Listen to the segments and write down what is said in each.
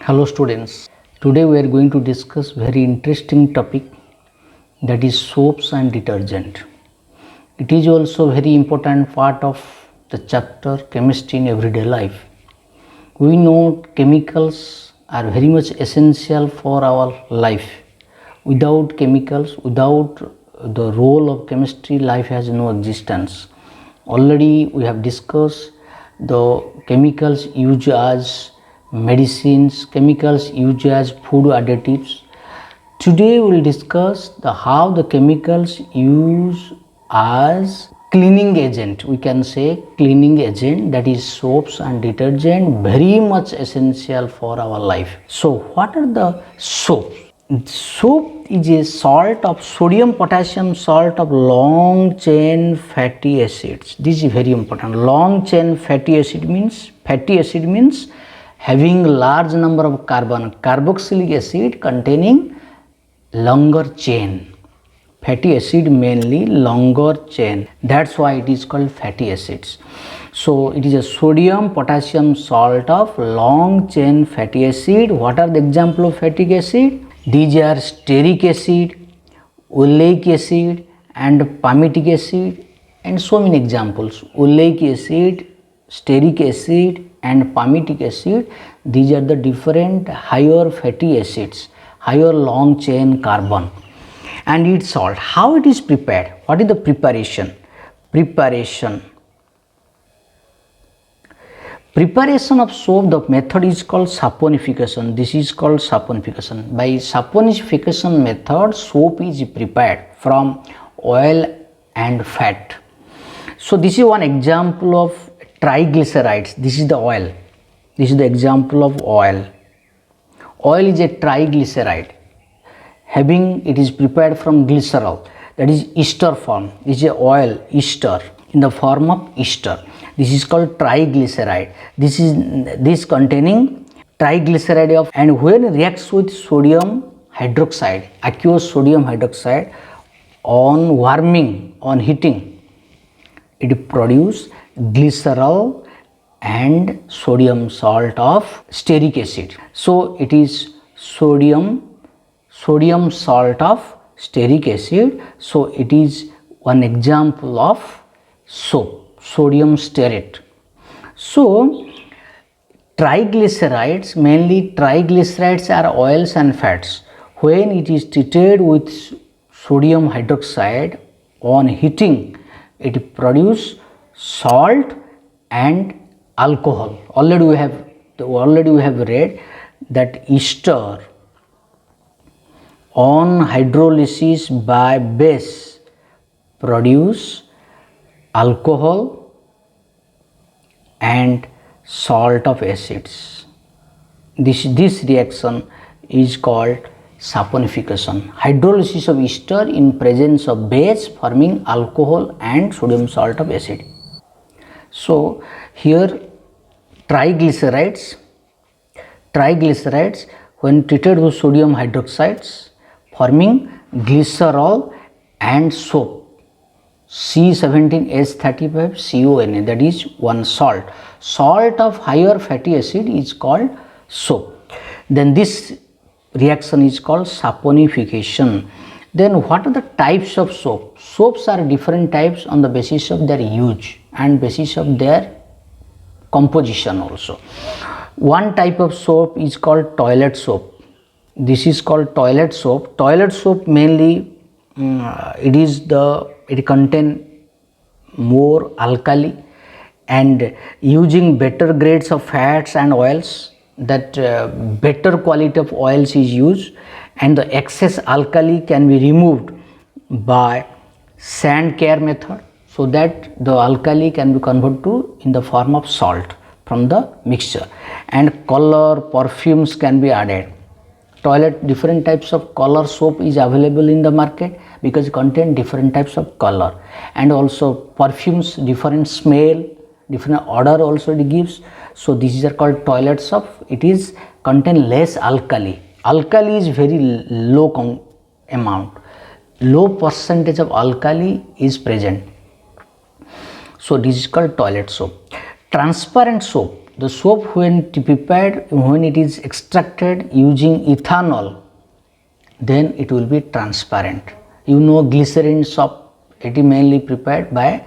Hello students, today we are going to discuss very interesting topic, that is soaps and detergent. It is also very important part of the chapter chemistry in everyday life. We know chemicals are very much essential for our life. Without chemicals, without the role of chemistry, life has no existence. Already we have discussed the chemicals used as medicines, chemicals used as food additives. Today we will discuss how the chemicals used as cleaning agent. We can say cleaning agent, that is soaps and detergent, very much essential for our life. So what are the soaps? Soap is a salt of sodium potassium salt of long chain fatty acids. This is very important. Long chain fatty acid means having large number of carbon. Carboxylic acid containing longer chain. Fatty acid mainly longer chain. That's why it is called fatty acids. So it is a sodium potassium salt of long chain fatty acid. What are the example of fatty acid? These are stearic acid, oleic acid and palmitic acid, and so many examples. Oleic acid, stearic acid and palmitic acid, these are the different higher fatty acids, higher long chain carbon. And its salt, how it is prepared? What is the preparation? Preparation of soap, the method is called saponification. This is called saponification. By saponification method, soap is prepared from oil and fat. So this is one example of triglycerides. This is the oil. This is the example of oil. Oil is a triglyceride. It is prepared from glycerol, that is ester form. This is a oil, ester, in the form of ester. This is called triglyceride. This containing triglyceride of, and when it reacts with sodium hydroxide, aqueous sodium hydroxide, on warming, on heating, it produces glycerol and sodium salt of stearic acid. So it is sodium salt of stearic acid. So it is one example of soap, sodium stearate. So triglycerides, mainly triglycerides are oils and fats. When it is treated with sodium hydroxide on heating, it produces salt and alcohol. Already we have read that ester on hydrolysis by base produce alcohol and salt of acids. This reaction is called saponification. Hydrolysis of ester in presence of base forming alcohol and sodium salt of acid. So here triglycerides when treated with sodium hydroxides forming glycerol and soap, C17H35CONA, that is one salt. Salt of higher fatty acid is called soap. Then this reaction is called saponification. Then what are the types of soap? Soaps are different types on the basis of their use and basis of their composition also. One type of soap is called toilet soap. This is called toilet soap. Toilet soap mainly it contain more alkali, and using better grades of fats and oils, that better quality of oils is used, and the excess alkali can be removed by sand care method, so that the alkali can be converted to in the form of salt from the mixture, and color, perfumes can be added. Different types of color soap is available in the market because it contain different types of color, and also perfumes, different smell, different odor also it gives. So these are called toilet soap. It is contain less alkali. Alkali is very low amount, low percentage of alkali is present. So this is called toilet soap. Transparent soap, the soap when prepared, when it is extracted using ethanol, then it will be transparent. You know, glycerin soap, it is mainly prepared by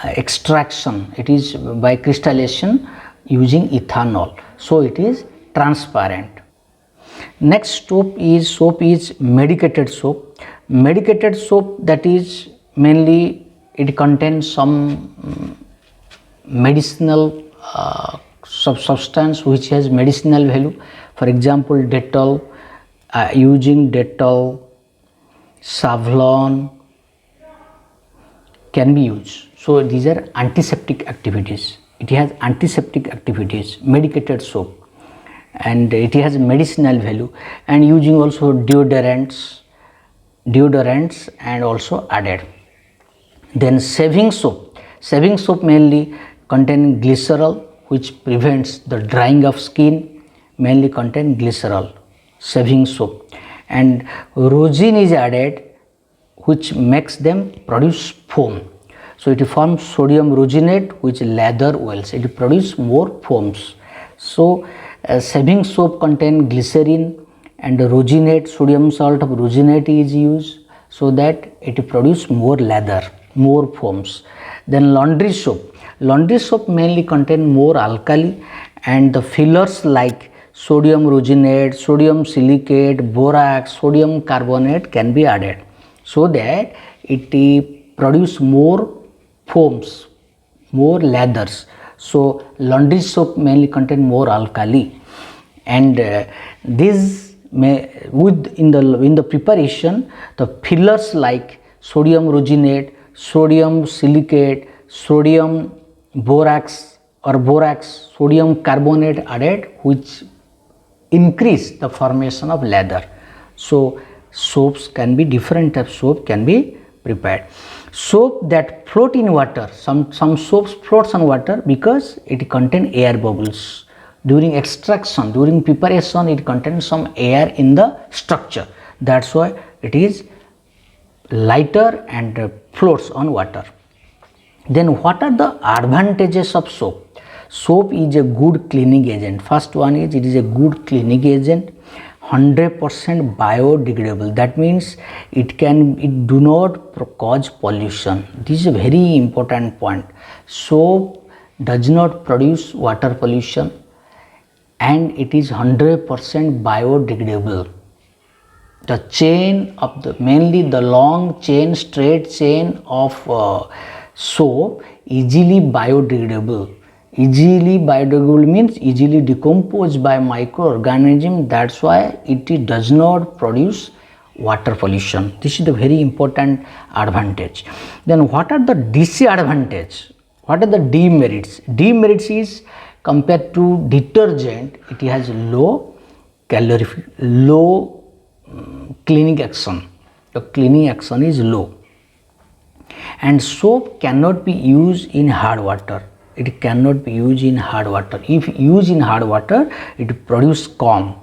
extraction, it is by crystallization using ethanol, so it is transparent. Next soap is medicated soap. Medicated soap, that is mainly it contains some medicinal substance which has medicinal value. For example, Dettol, using Dettol, Savlon can be used. So these are antiseptic activities. It has antiseptic activities, medicated soap, and it has medicinal value, and using also deodorants and also added. Then shaving soap mainly contain glycerol, which prevents the drying of skin, mainly contain glycerol, shaving soap, and rosin is added, which makes them produce foam. So it forms sodium rosinate, which lather wells, it produces more foams. So shaving soap contain glycerin, and rosinate, sodium salt of rosinate is used, so that it produce more lather, more foams. Then laundry soap mainly contain more alkali, and the fillers like sodium rosinate, sodium silicate, borax, sodium carbonate can be added, so that it produce more foams, more lathers. So laundry soap mainly contain more alkali, and this may in the preparation, the fillers like sodium rosinate, sodium silicate, sodium borax, sodium carbonate added, which increase the formation of lather. So soaps can be, different type of soap can be prepared. Soap that float in water, some soaps floats on water because it contain air bubbles. During extraction, during preparation, it contains some air in the structure, that's why it is lighter and floats on water. Then what are the advantages of soap? Soap is a good cleaning agent. First one is, it is a good cleaning agent, 100% biodegradable. That means it do not cause pollution. This is a very important point. Soap does not produce water pollution, and it is 100% biodegradable. The chain of mainly the long chain, straight chain of soap easily biodegradable. Easily biodegradable means easily decomposed by microorganism. That's why it does not produce water pollution. This is the very important advantage. Then what are the disadvantages? What are the demerits? Demerits is, compared to detergent, it has low cleaning action. The cleaning action is low. And soap cannot be used in hard water. It cannot be used in hard water. If used in hard water, it produce scum.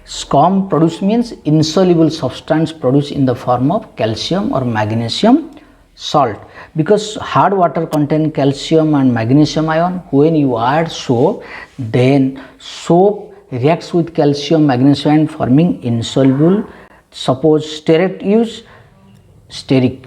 Scum produce means insoluble substance produced in the form of calcium or magnesium salt. Because hard water contain calcium and magnesium ion, when you add soap, then soap reacts with calcium, magnesium ion, forming insoluble. Suppose stearate use, steric.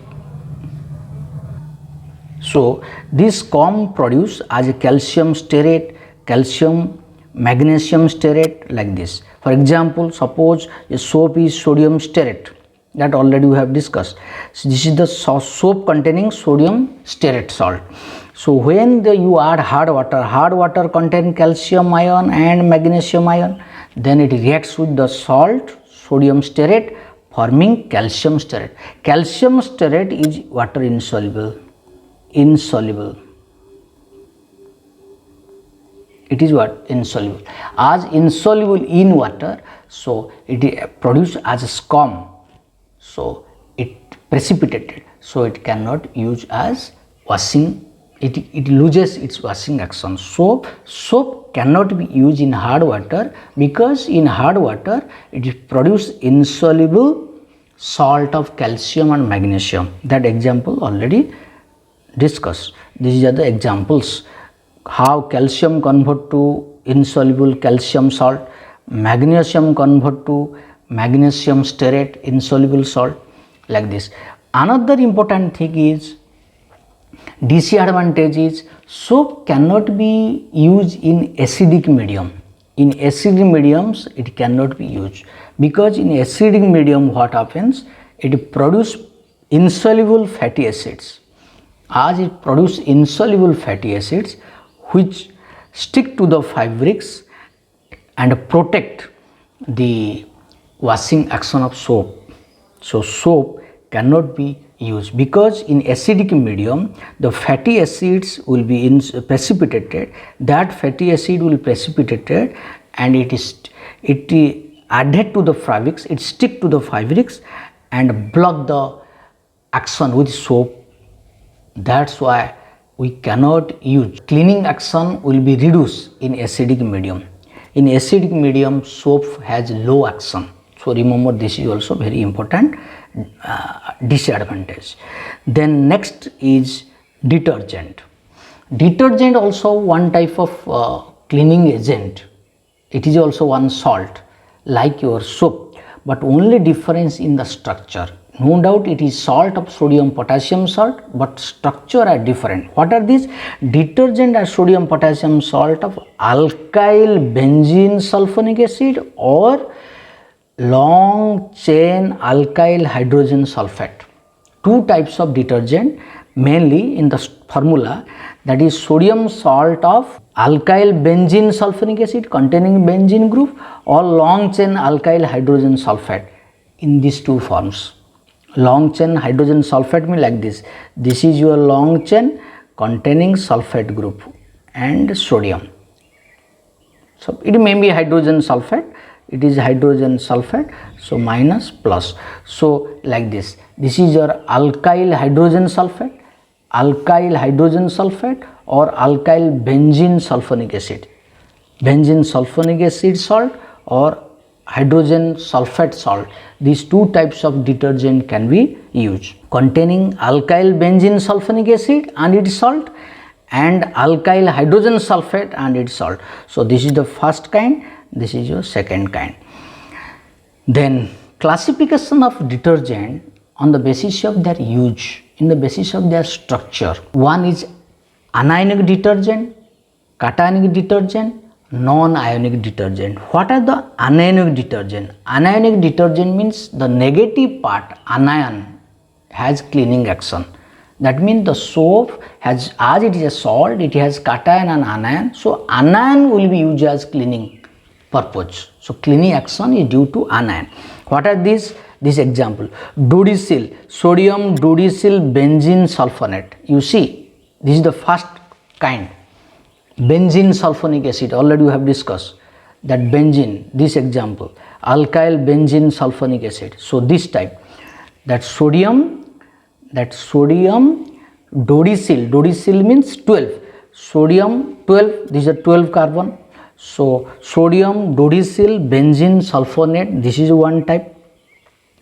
So this scum produce as a calcium stearate, calcium magnesium stearate, like this. For example, suppose a soap is sodium stearate, that already we have discussed. So this is the soap containing sodium stearate salt. So when you add hard water contain calcium ion and magnesium ion, then it reacts with the salt, sodium stearate, forming calcium stearate. Calcium stearate is water insoluble. It is what? Insoluble. As insoluble in water, so it produced as a scum. So it precipitated. So it cannot use as washing. It loses its washing action. So soap cannot be used in hard water, because in hard water it produce insoluble salt of calcium and magnesium. That example already discussed. These are the examples how calcium convert to insoluble calcium salt, magnesium convert to magnesium stearate insoluble salt, like this. Another important thing is disadvantage is soap cannot be used in acidic medium. In acidic mediums it cannot be used, because in acidic medium what happens, it produce insoluble fatty acids. As it produce insoluble fatty acids which stick to the fabrics and protect the washing action of soap. So soap cannot be used, because in acidic medium the fatty acids will be precipitated. That fatty acid will precipitated and it added to the fabrics, it stick to the fabrics and block the action with soap. That's why we cannot use. Cleaning action will be reduced in acidic medium. In acidic medium soap has low action. So remember, this is also very important disadvantage. Then next is detergent. Detergent also one type of cleaning agent. It is also one salt like your soap, but only difference in the structure. No doubt it is salt of sodium potassium salt, but structure are different. What are these? Detergent are sodium potassium salt of alkyl benzene sulfonic acid or long chain alkyl hydrogen sulfate. Two types of detergent mainly in the formula, that is sodium salt of alkyl benzene sulfonic acid containing benzene group or long chain alkyl hydrogen sulfate. In these two forms, long chain hydrogen sulfate means like this. This is your long chain containing sulfate group and sodium. So it may be hydrogen sulfate, it is hydrogen sulfate, so minus plus. So like this, this is your alkyl hydrogen sulfate or alkyl benzene sulfonic acid. Benzene sulfonic acid salt or hydrogen sulfate salt. These two types of detergent can be used, containing alkyl benzene sulfonic acid and its salt and alkyl hydrogen sulfate and its salt. So this is the first kind, this is your second kind. Then classification of detergent on the basis of their use, in the basis of their structure. One is anionic detergent, cationic detergent, non-ionic detergent. What are the anionic detergent? Anionic detergent means the negative part, anion, has cleaning action. That means the soap has, as it is a salt, it has cation and anion. So anion will be used as cleaning purpose. So cleaning action is due to anion. What are these? This example, dodecyl, sodium dodecyl benzene sulfonate. You see, this is the first kind. Benzene sulfonic acid, already we have discussed that benzene, this example, alkyl benzene sulfonic acid. So this type, that sodium dodecyl means 12, sodium 12, these are 12 carbon. So sodium dodecyl benzene sulfonate, this is one type,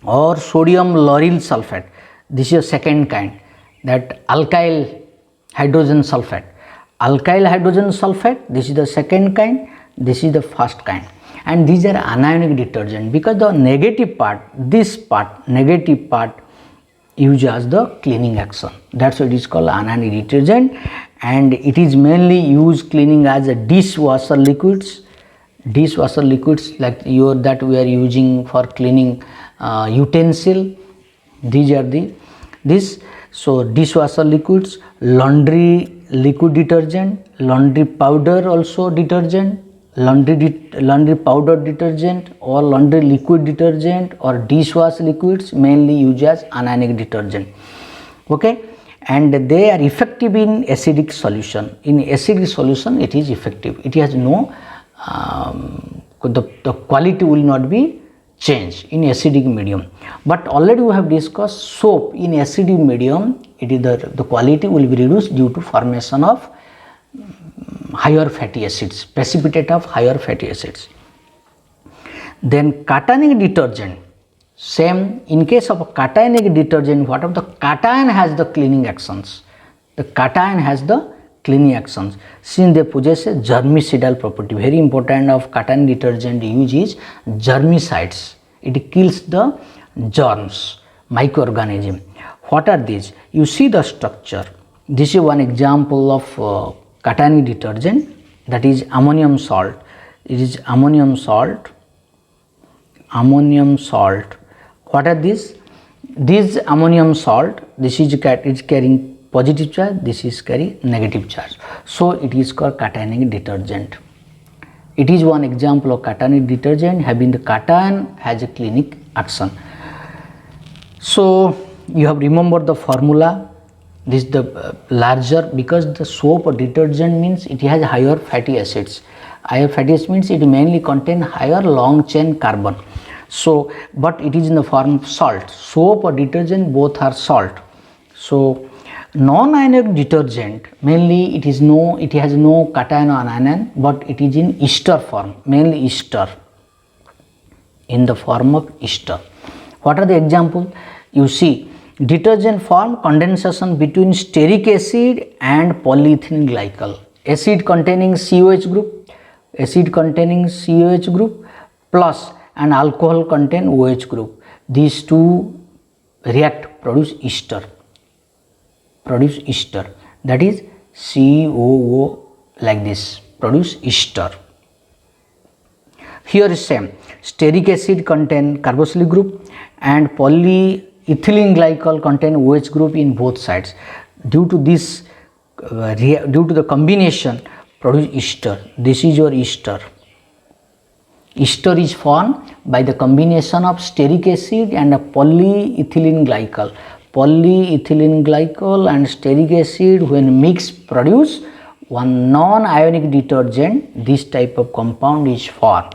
or sodium lauryl sulfate, this is a second kind, that alkyl hydrogen sulfate. Alkyl hydrogen sulfate, this is the second kind, this is the first kind, and these are anionic detergent, because the negative part, this part, negative part used as the cleaning action. That's why it is called anionic detergent, and it is mainly used cleaning as a dishwasher liquids like your that we are using for cleaning utensil. These are this. So dishwasher liquids, laundry liquid detergent, laundry powder also detergent, laundry powder detergent or laundry liquid detergent or dishwash liquids mainly used as anionic detergent. Okay, and they are effective in acidic solution. In acidic solution it is effective. It has no the quality will not be changed in acidic medium. But already we have discussed soap in acidic medium, it is the quality will be reduced due to formation of higher fatty acids, precipitate of higher fatty acids. Then cationic detergent, same. In case of a cationic detergent, what of the cation has the cleaning actions, the cation has the cleaning actions since they possess a germicidal property. Very important of cationic detergent use is germicides. It kills the germs, microorganism. What are these? You see the structure. This is one example of cationic detergent, that is ammonium salt. It is ammonium salt. Ammonium salt. What are these? This ammonium salt, this is carrying positive charge, this is carrying negative charge. So it is called cationic detergent. It is one example of cationic detergent having the cation has a clinic action. So you have remembered the formula. This is the larger, because the soap or detergent means it has higher fatty acids. Higher fatty acids means it mainly contain higher long chain carbon. So, but it is in the form of salt. Soap or detergent both are salt. So, non-ionic detergent mainly it has no cation or anion, but it is in ester form, mainly ester, in the form of ester. What are the examples? You see, detergent form condensation between stearic acid and polyethylene glycol. Acid containing COH group, plus an alcohol contain OH group. These two react, produce ester. That is COO, like this, produce ester. Here is same. Stearic acid contain carboxylic group and polyethylene glycol contain OH group in both sides. Due to this, due to the combination, produce ester. This is your ester. Ester is formed by the combination of stearic acid and a polyethylene glycol. Polyethylene glycol and stearic acid when mixed produce one non-ionic detergent. This type of compound is formed,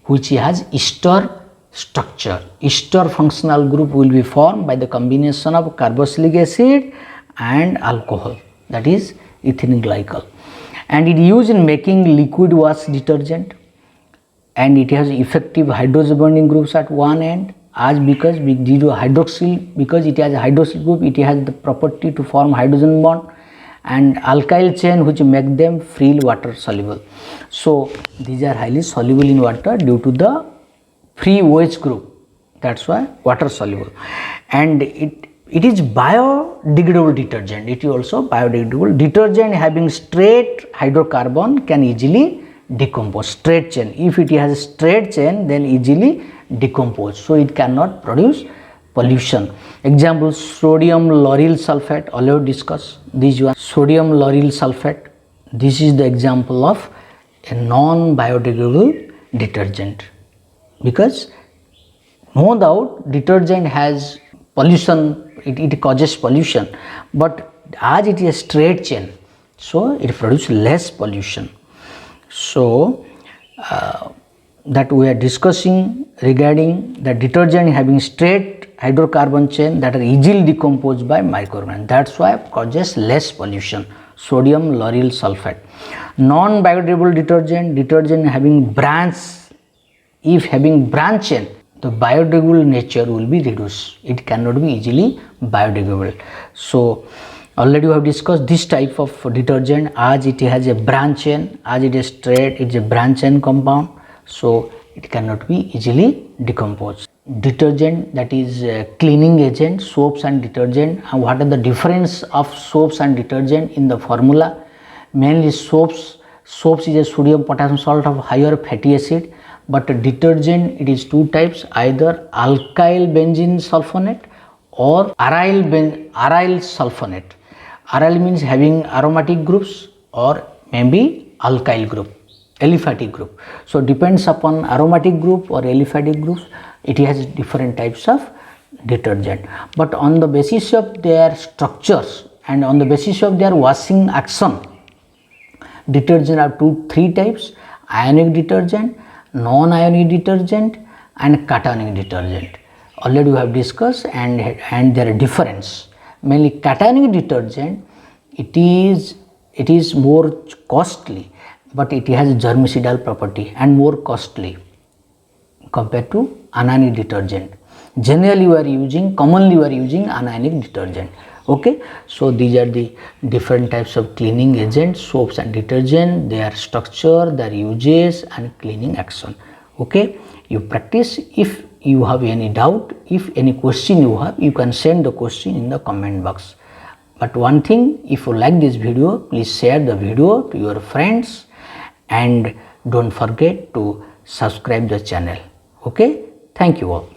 which has ester structure. Ester functional group will be formed by the combination of carboxylic acid and alcohol, that is ethylene glycol, and it is used in making liquid wash detergent, and it has effective hydrogen bonding groups at one end, as because due to hydroxyl, because it has a hydroxyl group, it has the property to form hydrogen bond, and alkyl chain which make them freely water soluble. So these are highly soluble in water due to the free OH group, that's why water soluble, and it is biodegradable detergent. It is also biodegradable detergent having straight hydrocarbon can easily decompose. Straight chain, if it has a straight chain, then easily decompose, so it cannot produce pollution. Example, sodium lauryl sulfate, already discussed this one. Sodium lauryl sulfate, this is the example of a non-biodegradable detergent, because no doubt detergent has pollution, it causes pollution, but as it is a straight chain, so it produces less pollution. So that we are discussing regarding the detergent having straight hydrocarbon chain that are easily decomposed by microorganisms, that's why it causes less pollution. Sodium lauryl sulfate. Non-biodegradable detergent having branch, if having branch chain, the biodegradable nature will be reduced, it cannot be easily biodegradable. So already we have discussed this type of detergent, as it has a branch chain, as it is straight, it is a branch chain compound, so it cannot be easily decomposed. Detergent, that is cleaning agent, soaps and detergent. And what are the difference of soaps and detergent in the formula? Mainly soaps is a sodium potassium salt of higher fatty acid, but detergent it is two types, either alkyl benzene sulfonate or aryl sulfonate. Aryl means having aromatic groups or maybe alkyl group, aliphatic group. So depends upon aromatic group or aliphatic groups, it has different types of detergent. But on the basis of their structures and on the basis of their washing action, detergent are three types: ionic detergent, non-ionic detergent and cationic detergent. Already we have discussed and their difference. Mainly cationic detergent, it is more costly, but it has germicidal property and more costly compared to anionic detergent. Commonly we are using anionic detergent. Okay, so these are the different types of cleaning agents, soaps and detergent, their structure, their uses and cleaning action. Okay, you practice. If you have any doubt, if any question you have, you can send the question in the comment box. But one thing, if you like this video, please share the video to your friends and don't forget to subscribe the channel. Okay, thank you all.